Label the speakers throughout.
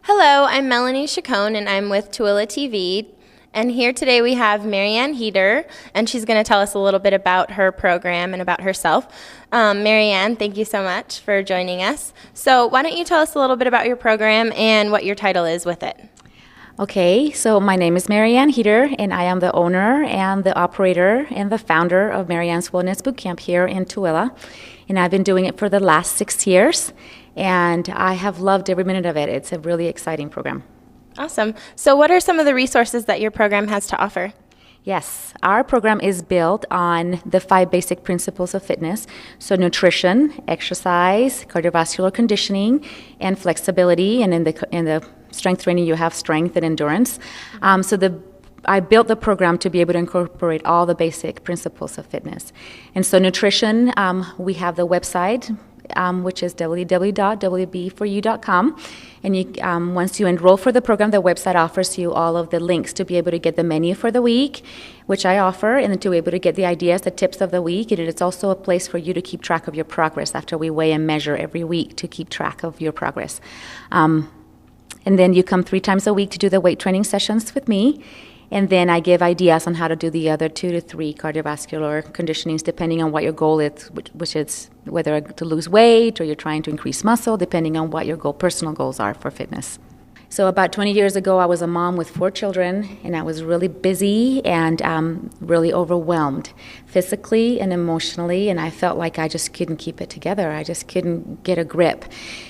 Speaker 1: Hello, I'm Melanie Chacon, and I'm with TooeleTV. And here today we have Marianne Heder, and she's going to tell us a little bit about her program and about herself. Marianne, thank you so much for joining us. So why don't you tell us a little bit about your program and what your title is with it?
Speaker 2: Okay, so my name is Marianne Heder, and I am the owner and the operator and the founder of Marianne's Wellness Bootcamp here in Tooele. And I've been doing it for the last 6 years, and I have loved every minute of it. It's a really exciting program.
Speaker 1: Awesome. So what are some of the resources that your program has to offer?
Speaker 2: Yes, our program is built on the 5 basic principles of fitness. So nutrition, exercise, cardiovascular conditioning, and flexibility. And in the strength training, you have strength and endurance. I built the program to be able to incorporate all the basic principles of fitness. And so nutrition, we have the website, which is www.wb4u.com. And once you enroll for the program, the website offers you all of the links to be able to get the menu for the week, which I offer, and then to be able to get the ideas, the tips of the week. And it's also a place for you to keep track of your progress after we weigh and measure every week to keep track of your progress. And then you come 3 times a week to do the weight training sessions with me. And then I give ideas on how to do the other 2 to 3 cardiovascular conditionings, depending on what your goal is, which is whether to lose weight or you're trying to increase muscle, depending on what your personal goals are for fitness. So about 20 years ago, I was a mom with 4 children, and I was really busy and really overwhelmed physically and emotionally, and I felt like I just couldn't keep it together. I just couldn't get a grip.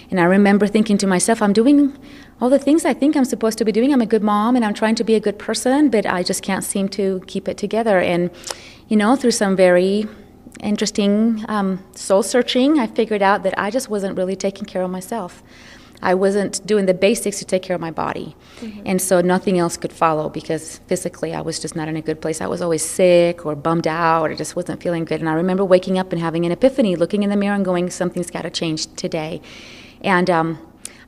Speaker 2: And I remember thinking to myself, I'm doing all the things I think I'm supposed to be doing. I'm a good mom, and I'm trying to be a good person, but I just can't seem to keep it together. And, through some very interesting soul searching, I figured out that I just wasn't really taking care of myself. I wasn't doing the basics to take care of my body. Mm-hmm. And so nothing else could follow because physically I was just not in a good place. I was always sick or bummed out or just wasn't feeling good. And I remember waking up and having an epiphany, looking in the mirror and going, something's got to change today. And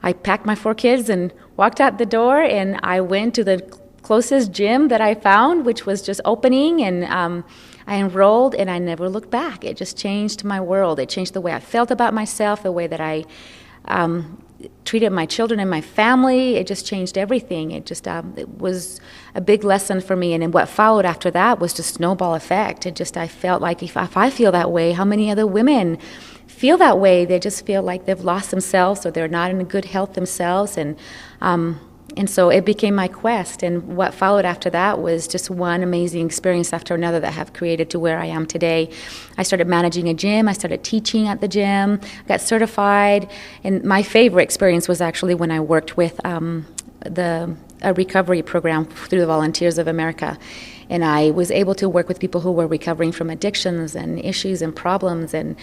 Speaker 2: I packed my 4 kids and walked out the door, and I went to the closest gym that I found, which was just opening, and I enrolled, and I never looked back. It just changed my world. It changed the way I felt about myself, the way that I treated my children and my family. It just changed everything. It was a big lesson for me. And then what followed after that was just snowball effect. I felt like if I feel that way, how many other women feel that way? They just feel like they've lost themselves or they're not in good health themselves. And so it became my quest, and what followed after that was just one amazing experience after another that have created to where I am today. I started managing a gym, I started teaching at the gym, got certified, and my favorite experience was actually when I worked with a recovery program through the Volunteers of America. And I was able to work with people who were recovering from addictions and issues and problems, and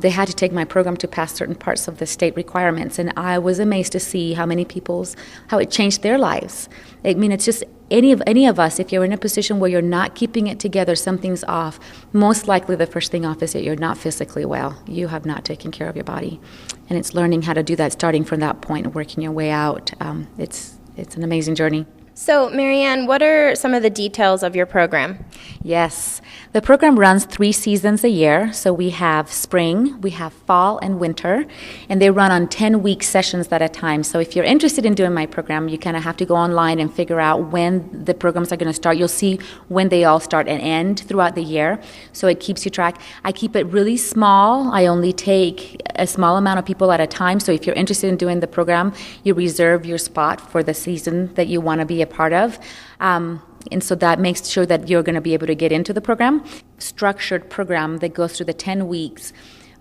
Speaker 2: they had to take my program to pass certain parts of the state requirements. And I was amazed to see how it changed their lives. I mean, it's just any of us, if you're in a position where you're not keeping it together, something's off. Most likely the first thing off is that you're not physically well. You have not taken care of your body. And it's learning how to do that, starting from that point and working your way out. It's an amazing journey.
Speaker 1: So, Marianne, what are some of the details of your program?
Speaker 2: Yes, the program runs 3 seasons a year. So we have spring, we have fall, and winter, and they run on 10-week sessions at a time. So if you're interested in doing my program, you kind of have to go online and figure out when the programs are going to start. You'll see when they all start and end throughout the year, so it keeps you track. I keep it really small. I only take a small amount of people at a time. So if you're interested in doing the program, you reserve your spot for the season that you want to be a part of. And so that makes sure that you're going to be able to get into the program. Structured program that goes through the 10 weeks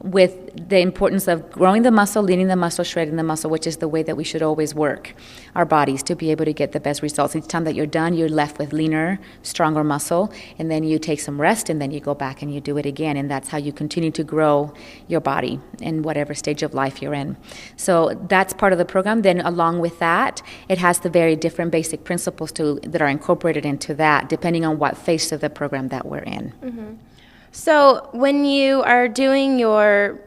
Speaker 2: with the importance of growing the muscle, leaning the muscle, shredding the muscle, which is the way that we should always work our bodies to be able to get the best results. Each time that you're done, you're left with leaner, stronger muscle, and then you take some rest, and then you go back and you do it again, and that's how you continue to grow your body in whatever stage of life you're in. So that's part of the program. Then along with that, it has the very different basic principles that are incorporated into that, depending on what phase of the program that we're in.
Speaker 1: Mm-hmm. So when you are doing your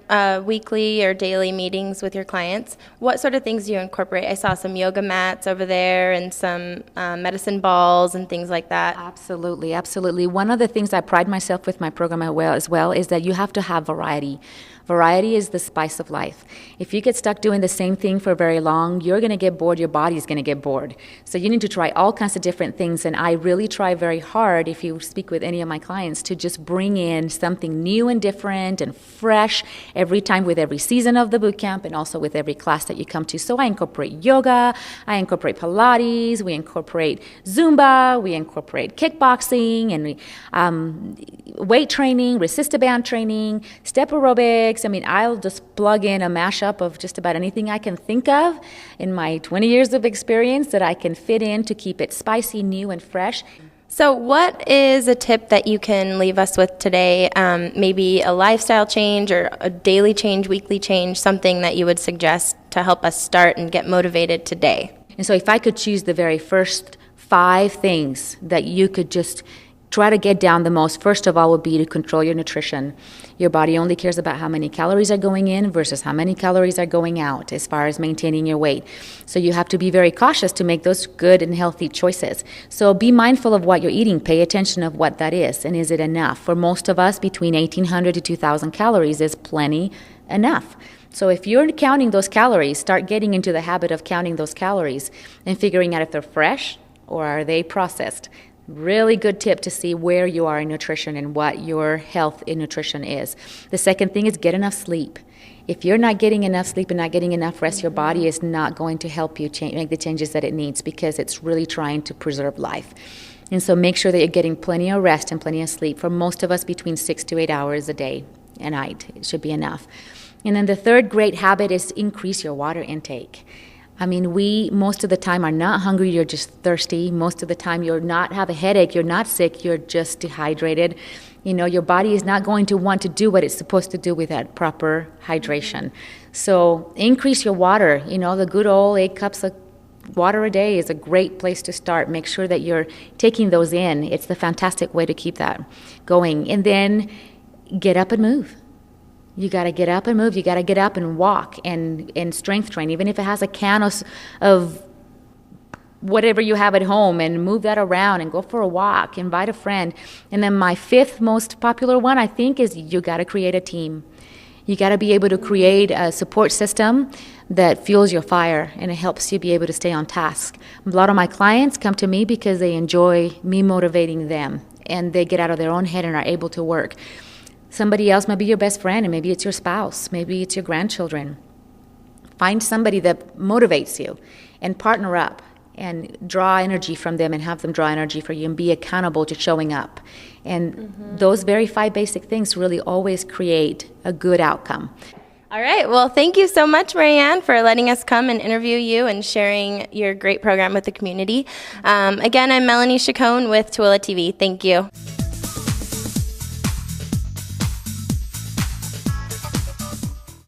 Speaker 1: weekly or daily meetings with your clients, what sort of things do you incorporate? I saw some yoga mats over there and some medicine balls and things like that.
Speaker 2: Absolutely, absolutely. One of the things I pride myself with my program as well is that you have to have variety. Variety is the spice of life. If you get stuck doing the same thing for very long, you're going to get bored, your body's going to get bored. So you need to try all kinds of different things, and I really try very hard, if you speak with any of my clients, to just bring in something new and different and fresh every time with every season of the boot camp and also with every class that you come to. So I incorporate yoga, I incorporate Pilates, we incorporate Zumba, we incorporate kickboxing and weight training, resistor band training, step aerobics. I mean, I'll just plug in a mashup of just about anything I can think of in my 20 years of experience that I can fit in to keep it spicy, new, and fresh.
Speaker 1: So what is a tip that you can leave us with today? Maybe a lifestyle change or a daily change, weekly change, something that you would suggest to help us start and get motivated today?
Speaker 2: And so if I could choose the very first 5 things that you could just try to get down the most, first of all, would be to control your nutrition. Your body only cares about how many calories are going in versus how many calories are going out as far as maintaining your weight. So you have to be very cautious to make those good and healthy choices. So be mindful of what you're eating. Pay attention of what that is, and is it enough? For most of us, between 1,800 to 2,000 calories is plenty enough. So if you're counting those calories, start getting into the habit of counting those calories and figuring out if they're fresh or are they processed. Really good tip to see where you are in nutrition and what your health in nutrition is. The second thing is get enough sleep. If you're not getting enough sleep and not getting enough rest, your body is not going to help you make the changes that it needs, because it's really trying to preserve life. And so make sure that you're getting plenty of rest and plenty of sleep. For most of us, between 6 to 8 hours a day and night, it should be enough. And then the third great habit is increase your water intake. I mean, we most of the time are not hungry, you're just thirsty. Most of the time you're not have a headache, you're not sick, you're just dehydrated. You know, your body is not going to want to do what it's supposed to do with that proper hydration. So increase your water. You know, the good old 8 cups of water a day is a great place to start. Make sure that you're taking those in. It's the fantastic way to keep that going. And then get up and move. You got to get up and move. You got to get up and walk and strength train, even if it has a can of whatever you have at home, and move that around and go for a walk, invite a friend. And then my 5th most popular one, I think, is you got to create a team. You got to be able to create a support system that fuels your fire, and it helps you be able to stay on task. A lot of my clients come to me because they enjoy me motivating them, and they get out of their own head and are able to work. Somebody else might be your best friend, and maybe it's your spouse, maybe it's your grandchildren. Find somebody that motivates you and partner up and draw energy from them and have them draw energy for you and be accountable to showing up. And those very 5 basic things really always create a good outcome.
Speaker 1: All right. Well, thank you so much, Marianne, for letting us come and interview you and sharing your great program with the community. Again, I'm Melanie Chacon with TooeleTV. Thank you.